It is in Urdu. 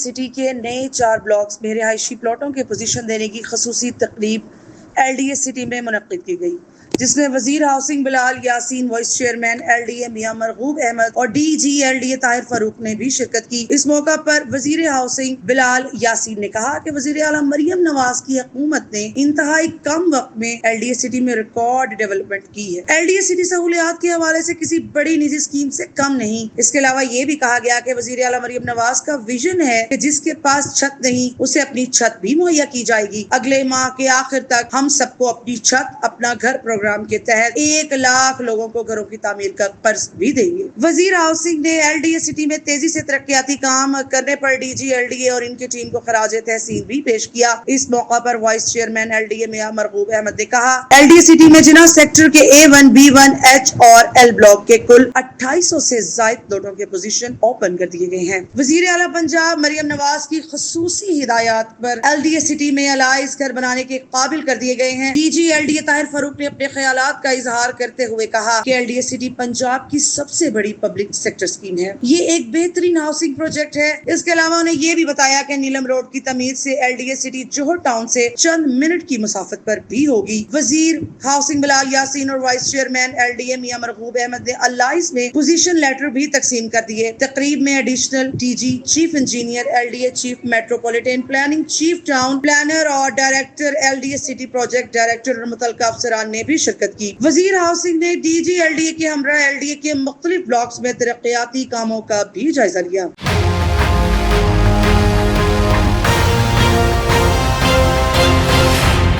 سٹی کے نئے 4 بلاکس میں رہائشی پلاٹوں کے پوزیشن دینے کی خصوصی تقریب ایل ڈی اے سٹی میں منعقد کی گئی، جس میں وزیر housing Bilal Yasin, vice chairman L D A Mian Marghoob Ahmad اور D G L D A Tahir Farooq نے بھی شرکت کی۔ اس موقع پر وزیر ہاؤسنگ بلال یاسین نے کہا کہ وزیر اعلیٰ مریم نواز کی حکومت نے انتہائی کم وقت میں ایل ڈی اے سٹی میں ریکارڈ ڈیولپمنٹ کی ہے۔ ایل ڈی اے سٹی سہولیات کے حوالے سے کسی بڑی نجی اسکیم سے کم نہیں۔ اس کے علاوہ یہ بھی کہا گیا کہ وزیر اعلیٰ مریم نواز کا ویژن ہے کہ جس کے پاس چھت نہیں اسے اپنی چھت بھی مہیا کی جائے گی۔ اگلے ماہ کے آخر تک ہم سب کو اپنی چھت اپنا گھر پروگرام کے تحت 1 لاکھ لوگوں کو گھروں کی تعمیر کا قرض بھی دیں گے۔ وزیر ہاؤسنگ نے ایل ڈی اے سٹی میں تیزی سے ترقیاتی کام کرنے پر D G L D A اور ان کی ٹیم کو خراج تحسین بھی پیش کیا۔ اس موقع پر vice chairman L D A Mian Marghoob Ahmad نے کہا، ایل ڈی اے سٹی میں جناح سیکٹر کے A1 B1 H اور L بلاک کے کل 2800 سے زائد پلاٹوں کے پوزیشن اوپن کر دیے گئے ہیں۔ وزیر اعلیٰ پنجاب مریم نواز کی خصوصی ہدایات پر ایل ڈی اے سٹی میں الائز گھر بنانے کے قابل کر دیے گئے ہیں۔ D G L D A Tahir Farooq نے اپنے خیالات کا اظہار کرتے ہوئے کہا کہ L D A city Punjab کی سب سے بڑی پبلک سیکٹر اسکیم ہے۔ یہ ایک بہترین ہاؤسنگ پروجیکٹ ہے۔ اس کے علاوہ انہیں یہ بھی بتایا کہ نیلم روڈ کی تعمیر سے L D A city Johar Town سے چند منٹ کی مسافت پر بھی ہوگی۔ وزیر ہاؤسنگ بلال یاسین اور voice chairman L D A Mian Marghoob Ahmad نے الائز میں پوزیشن لیٹر بھی تقسیم کر دیے۔ تقریب میں additional D G, chief engineer L D A, chief metropolitan planning, chief town planner اور director L D A city project director اور متعلقہ افسران نے بھی شرکت کی۔ وزیر ہاؤسنگ نے D G L D A کے ہمراہ ایل ڈی اے کے مختلف بلاکس میں ترقیاتی کاموں کا بھی جائزہ لیا۔